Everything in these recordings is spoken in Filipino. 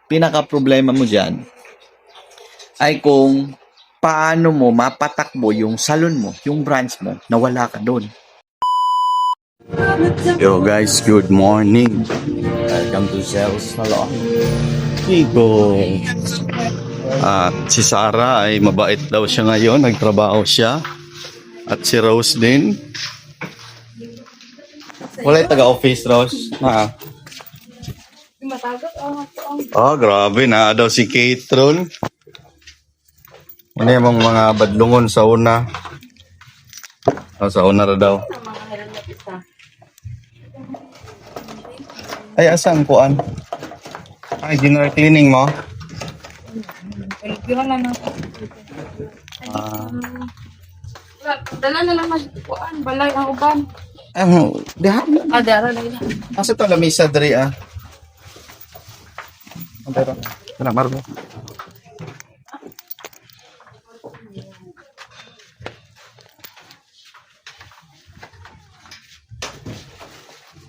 Pinaka problema mo dyan ay kung paano mo mapatakbo yung salon mo, yung branch mo, na wala ka doon. Yo guys, good morning. Welcome to Zell's Salon. Chico. Si Sarah ay mabait daw siya ngayon. Nagtrabaho siya. At si Rose din. Wala yung taga-office, Rose. Grabe na daw si Catron. Ano yung mga badlungon sa una? Sa una na daw. Ay, asan kuan? Ay, general cleaning mo? Dala na lang kuan, balay ang uban. Diha. Dara na yun. Asa to lamisa diri Pero, kana marbo.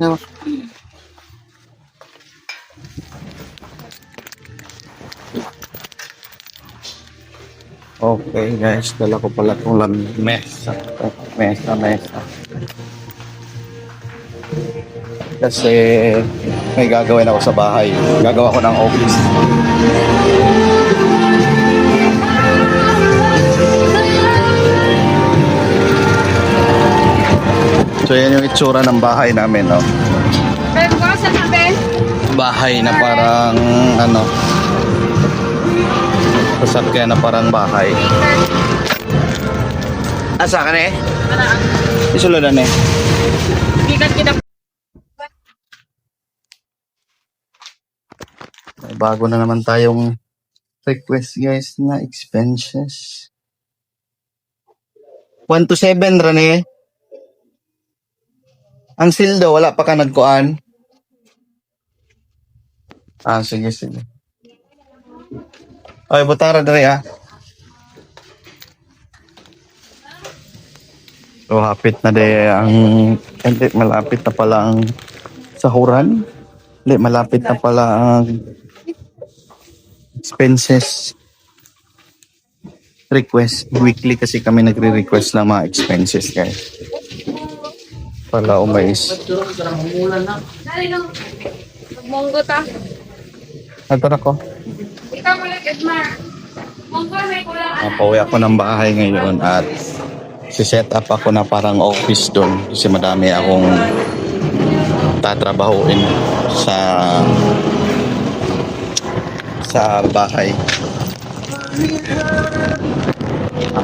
No. Okay guys, dala ko pala itong mesa. Mesa. Kasi may gagawin ako sa bahay. Gagawa ko ng office. So yan yung itsura ng bahay namin, no? Bahay na parang sasakyan na parang bahay. Asa ka na Isuludan May bago na naman tayong request guys na expenses. 1 to 7 Rane. Ang sildo wala pa ka nagkuan. Sige. Ay, butara dere So, hapit na hindi, malapit na pala ang sahuran. Hindi, malapit na pala ang expenses request. Weekly kasi kami nagre-request ng mga expenses, guys. Pala umayos. Monggo ta. Ito na ko. Ikaw mo lang, Edmar. Monggo may kulang. Pauwi ako ng bahay ngayon at si-set up ako na parang office doon kasi madami akong tatrabahuin sa bahay.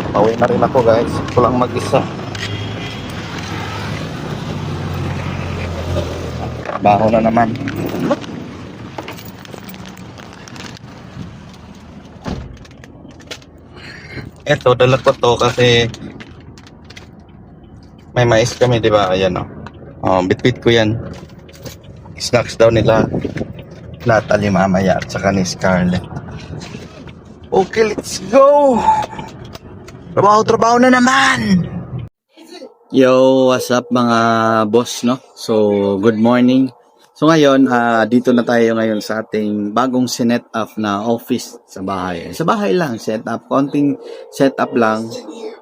Pauwi na rin ako guys. Kulang mag-isa. Baho na naman. Eto, dala ko to kasi may mais kami, di ba? Ayan, bitbit ko yan. Snacks daw nila. Natalie mamaya at saka ni Scarlett. Okay, let's go! Trabaho na naman! Yo, what's up mga boss, no? So, good morning. So ngayon, dito na tayo ngayon sa ating bagong sinet up na office sa bahay. Sa bahay lang, set up. Konting set up lang.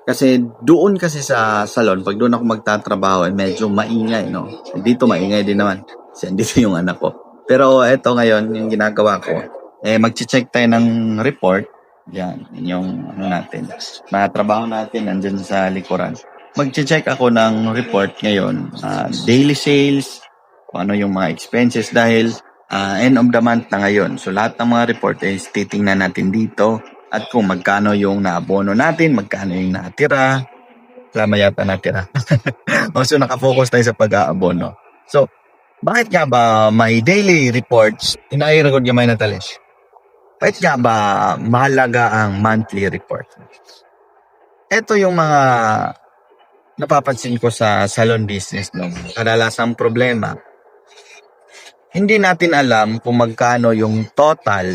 Kasi doon kasi sa salon, pag doon ako magtatrabaho, medyo maingay, no? Dito maingay din naman. Kasi dito yung anak ko. Pero eto ngayon, yung ginagawa ko, mag-check tayo ng report. Yan, yung natin. Mga trabaho natin, nandyan sa likuran. Mag-check ako ng report ngayon. Daily sales, kung ano yung mga expenses dahil end of the month na ngayon. So lahat ng mga report is titingnan natin dito at kung magkano yung naabono natin, magkano yung natira. Wala yata natira. So nakafocus tayo sa pag-aabono. So, bakit nga ba may daily reports? Inairagod niya may Natalish. Bakit nga ba mahalaga ang monthly report? Ito yung mga napapansin ko sa salon business, no? Kadalasang problema. Hindi natin alam kung magkano yung total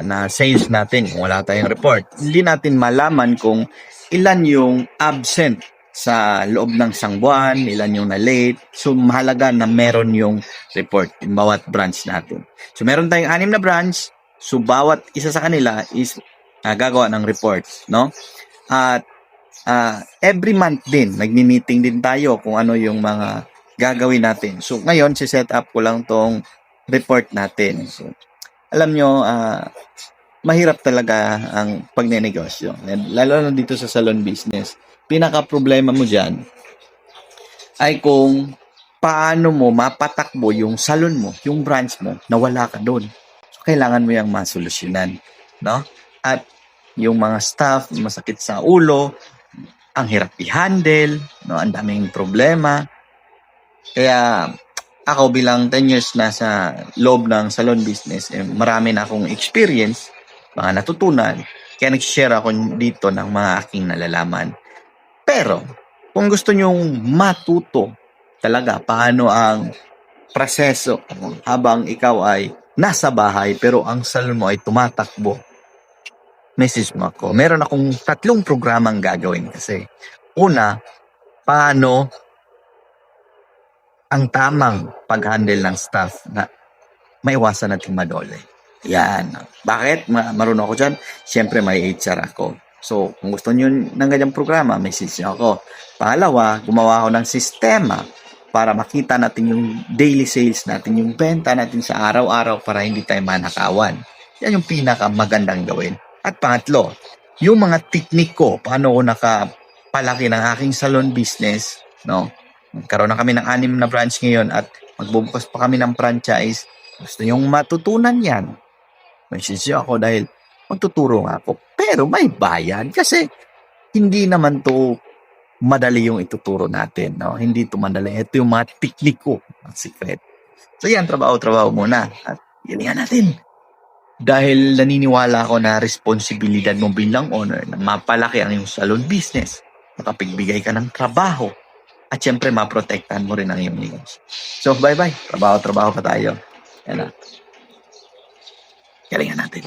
na sales natin kung wala tayong report. Hindi natin malaman kung ilan yung absent sa loob ng isang buwan, ilan yung na-late. So, mahalaga na meron yung report in bawat branch natin. So, meron tayong 6 na branch. So, bawat isa sa kanila is gagawa ng report, no? At every month din, nagmi-meeting din tayo kung ano yung mga gagawin natin. So, ngayon, si-set up ko lang tong report natin. So, alam nyo, mahirap talaga ang pagnenegosyo. And lalo na dito sa salon business. Pinaka-problema mo dyan ay kung paano mo mapatakbo yung salon mo, yung branch mo, na wala ka doon. So, kailangan mo yung masolusyonan, no? At yung mga staff, masakit sa ulo, ang hirap i-handle, no? Ang daming problema. Kaya ako bilang 10 years na sa loob ng salon business, marami na akong experience, mga natutunan, kaya nag-share ako dito ng mga aking nalalaman. Pero, kung gusto nyong matuto talaga paano ang proseso habang ikaw ay nasa bahay pero ang salon mo ay tumatakbo, message mo ako. Meron akong 3 programang gagawin kasi. Una, paano ang tamang pag-handle ng staff na maiwasan natin madole. Yan. Bakit? Marunong ako dyan. Siyempre, may HR ako. So, kung gusto nyo ng ganyang programa, message nyo ako. Pangalawa, gumawa ako ng sistema para makita natin yung daily sales natin, yung benta natin sa araw-araw para hindi tayo manakawan. Yan yung pinakamagandang gawin. At pangatlo, yung mga teknik ko, paano ko nakapalaki ng aking salon business, no? Magkaroon na kami ng 6 na branch ngayon at magbubukas pa kami ng franchise. Gusto nyong matutunan yan, message nyo ako dahil magtuturo nga ako. Pero may bayad kasi hindi naman to madali yung ituturo natin. No? Hindi to madali. Ito yung mga tekniko, ang secret. So yan, trabaho muna. At yan natin. Dahil naniniwala ako na responsibilidad mo bilang owner na mapalaki ang iyong salon business, makapigbigay ka ng trabaho, at syempre maprotektahan mo rin ang iyong negosyo. So bye-bye. Trabaho pa tayo. Yan na. Galingan natin.